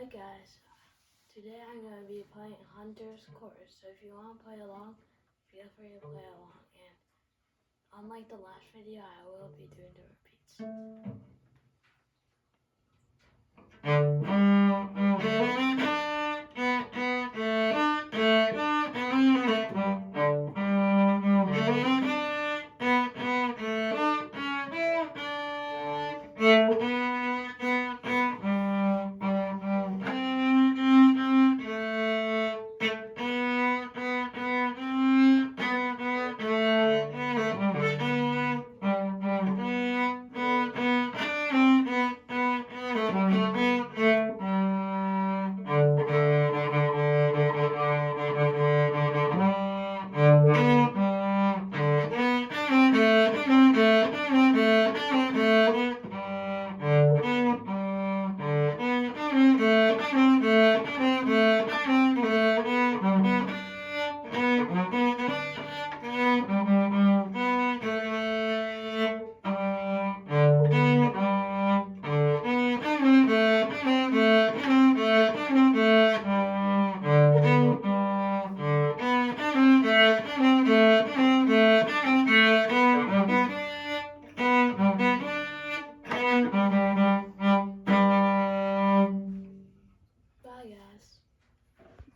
Hi guys, today I'm going to be playing Hunter's Course, so if you want to play along, feel free to play along, and unlike the last video, I will be doing the repeats.